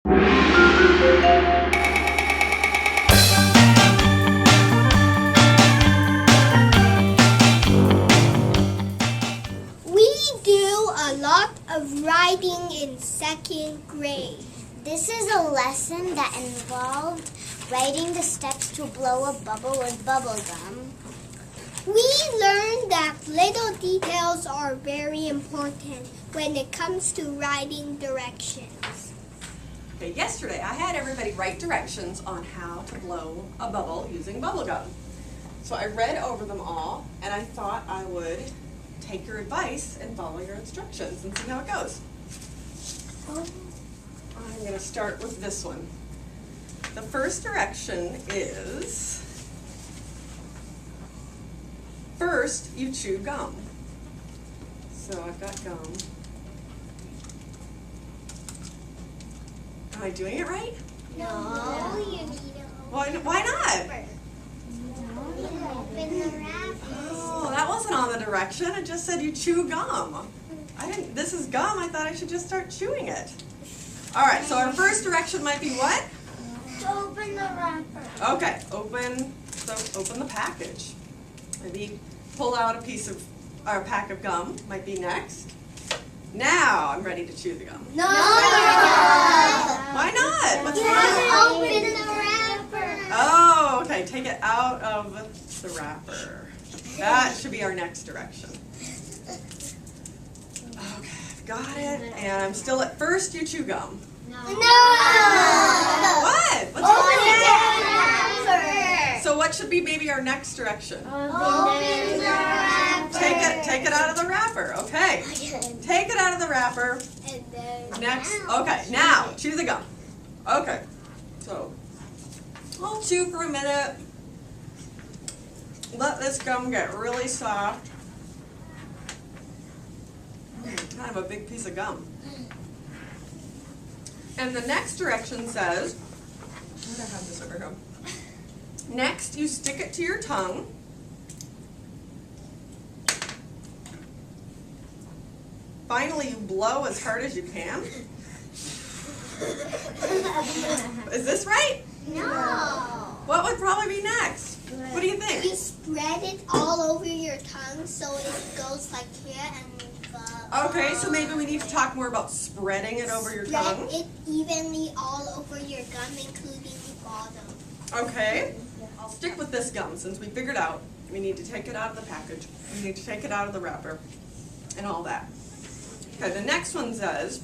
We do a lot of writing in second grade. This is a lesson that involved writing the steps to blow a bubble with bubble gum. We learned that little details are very important when it comes to writing directions. Okay, yesterday I had everybody write directions on how to blow a bubble using bubble gum. So I read over them all, and I thought I would take your advice and follow your instructions and see how it goes. I'm going to start with this one. The first direction is, first you chew gum. So I've got gum. Am I doing it right? No, you need to Why not? open the wrapper. Oh, that wasn't on the direction. It just said you chew gum. This is gum. I thought I should just start chewing it. All right, so our first direction might be what? To open the wrapper. Okay, open the package. Maybe pull out a pack of gum. Might be next. Now I'm ready to chew the gum. No. Why not? What's You wrong? have to open the wrapper. Oh, okay. Take it out of the wrapper. That should be our next direction. Okay, I've got it. And I'm still at first you chew gum. No. What? What's Open wrong? the wrapper. So what should be maybe our next direction? Open the wrapper. Take it out of the wrapper. Okay. Take it out of the wrapper. And then Next. Okay, now chew the gum. Okay. So I'll chew for a minute. Let this gum get really soft. Kind of a big piece of gum. And the next direction says, I'm gonna have this over here. Next, you stick it to your tongue. Finally, you blow as hard as you can. Is this right? No. What would probably be next? What do you think? you spread it all over your tongue so it goes like here and Okay, so maybe we need to talk more about spreading it over your spread tongue. it evenly all over your gum, including the bottom. Okay, I'll stick with this gum since we figured out we need to take it out of the package, we need to take it out of the wrapper, and all that. Okay, the next one says,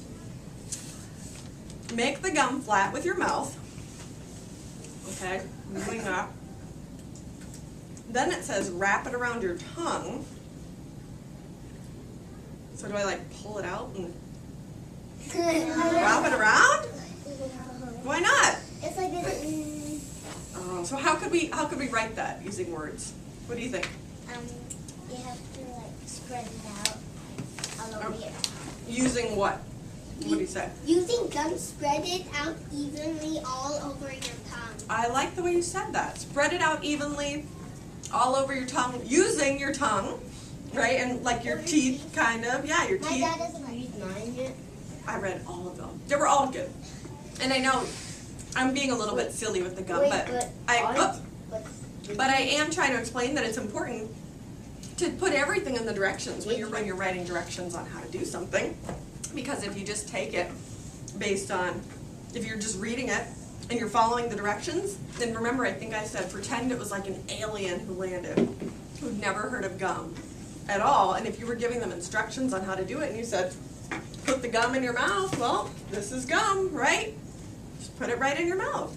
make the gum flat with your mouth. Okay, I'm doing that. Then it says wrap it around your tongue. So do I like pull it out and wrap it around? Why not? It's like this. Oh, so how could we write that using words? What do you think? You have to like spread it out all over here. Using what? What do you say? Using gum, spread it out evenly all over your tongue. I like the way you said that. Spread it out evenly all over your tongue, using your tongue, right? And like your teeth, kind of. Yeah, your My teeth. dad doesn't read mine yet. I read all of them. They were all good. And I know I'm being a little bit silly with the gum, but I am trying to explain that it's important to put everything in the directions when you're writing directions on how to do something. Because if you just take it based on, if you're just reading it and you're following the directions, then remember I think I said pretend it was like an alien who landed, who'd never heard of gum at all. And if you were giving them instructions on how to do it and you said, put the gum in your mouth, well, this is gum, right? Just put it right in your mouth.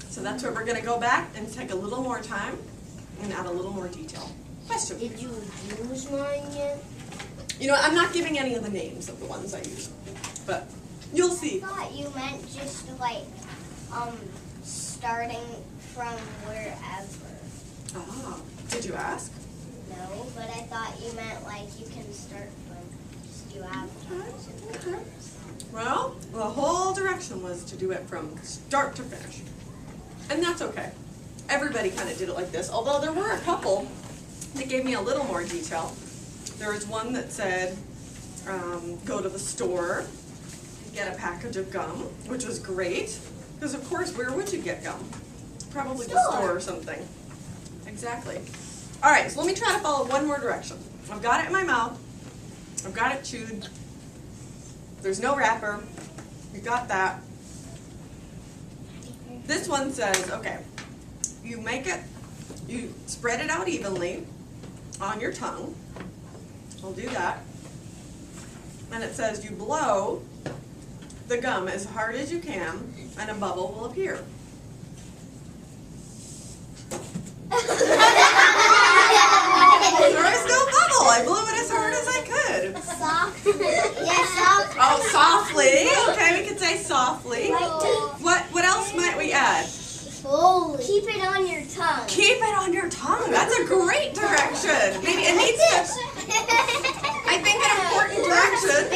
So that's where we're going to go back and take a little more time and add a little more detail. Question? Did you use mine yet? You know, I'm not giving any of the names of the ones I use, but you'll see. I thought you meant just like starting from wherever. Ah, did you ask? No, but I thought you meant like you can start from just you have Okay. Well, the whole direction was to do it from start to finish. And that's okay. Everybody kind of did it like this, although there were a couple that gave me a little more detail. There was one that said, go to the store, get a package of gum, which was great. Because of course, where would you get gum? Probably the store or something. Exactly. All right, so let me try to follow one more direction. I've got it in my mouth. I've got it chewed. There's no wrapper. You got that. This one says, okay, you spread it out evenly on your tongue. I'll do that. And it says you blow the gum as hard as you can and a bubble will appear. There is no bubble. I blew it as hard as I could. Softly. Yeah, softly. Oh, softly. Okay, we could say softly. What else might we add? Slowly. Keep it on your tongue. Keep it on your tongue. That's a great direction. Maybe it needs to, I think, an important direction.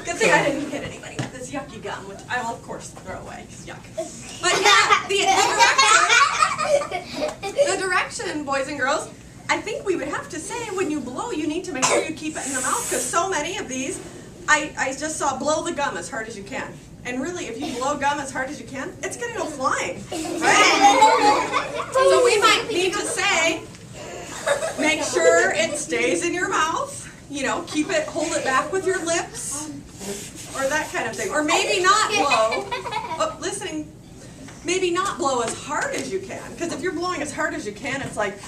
Good thing I didn't hit anybody with this yucky gum, which I will, of course, throw away. It's yuck. But yeah, the direction, boys and girls, I think we would have to say when you blow, you need to make sure you keep it in the mouth because so many of these, I just saw blow the gum as hard as you can. And really, if you blow gum as hard as you can, it's going to go flying, right? So we might need to say, make sure it stays in your mouth, you know, keep it, hold it back with your lips, or that kind of thing. Or maybe not blow, listening, maybe not blow as hard as you can. Because if you're blowing as hard as you can, it's like,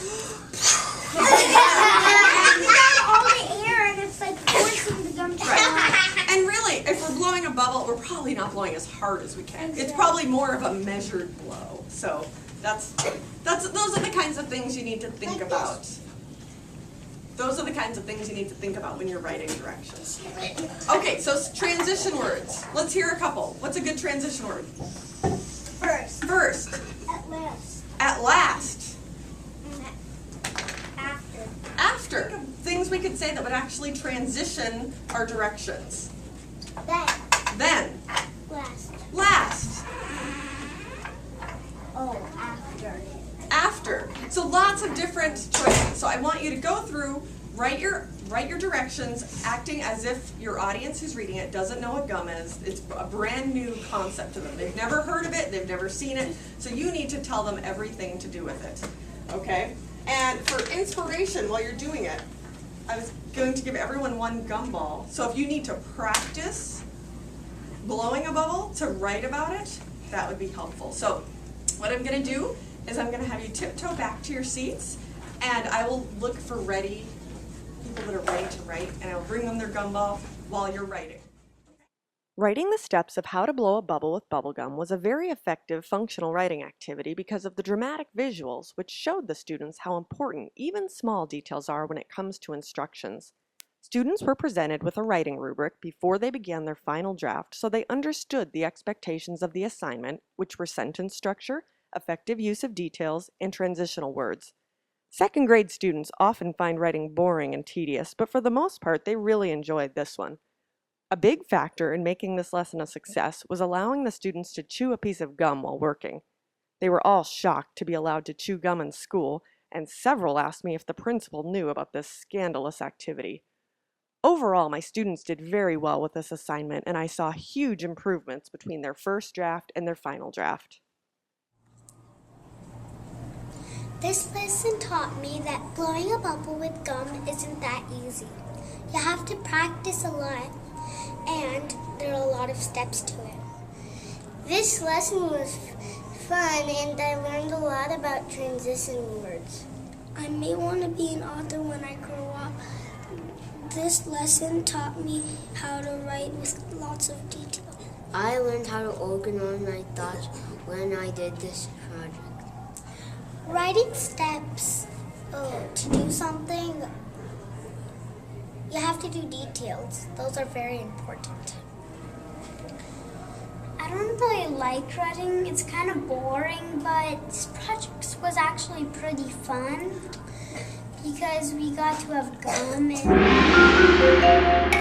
You got all the air and it's like forcing the gum to come out. and really, if we're blowing a bubble, we're probably not blowing as hard as we can. It's probably more of a measured blow. So those are the kinds of things you need to think about. Those are the kinds of things you need to think about when you're writing directions. Okay, so transition words. Let's hear a couple. What's a good transition word? First. First. At last. At last. After. After. Things we could say that would actually transition our directions. Then. Last. Last. Oh, after. After. So lots of different choices. So I want you to go through, write your directions, acting as if your audience who's reading it doesn't know what gum is. It's a brand new concept to them. They've never heard of it, they've never seen it, so you need to tell them everything to do with it. Okay? And for inspiration while you're doing it, I was going to give everyone one gum ball. So if you need to practice blowing a bubble to write about it, that would be helpful. So what I'm going to do is I'm going to have you tiptoe back to your seats, and I will look for ready people that are ready to write, and I'll bring them their gum ball while you're writing. Writing the steps of how to blow a bubble with bubblegum was a very effective functional writing activity because of the dramatic visuals, which showed the students how important even small details are when it comes to instructions. Students were presented with a writing rubric before they began their final draft so they understood the expectations of the assignment, which were sentence structure, effective use of details, and transitional words. Second grade students often find writing boring and tedious, but for the most part they really enjoyed this one. A big factor in making this lesson a success was allowing the students to chew a piece of gum while working. They were all shocked to be allowed to chew gum in school, and several asked me if the principal knew about this scandalous activity. Overall, my students did very well with this assignment, and I saw huge improvements between their first draft and their final draft. This lesson taught me that blowing a bubble with gum isn't that easy. You have to practice a lot, and there are a lot of steps to it. This lesson was fun, and I learned a lot about transition words. I may want to be an author when I grow up. This lesson taught me how to write with lots of detail. I learned how to organize my thoughts when I did this project. Writing steps to do something, you have to do details. Those are very important. I don't really like writing. It's kind of boring, but this project was actually pretty fun because we got to have gum and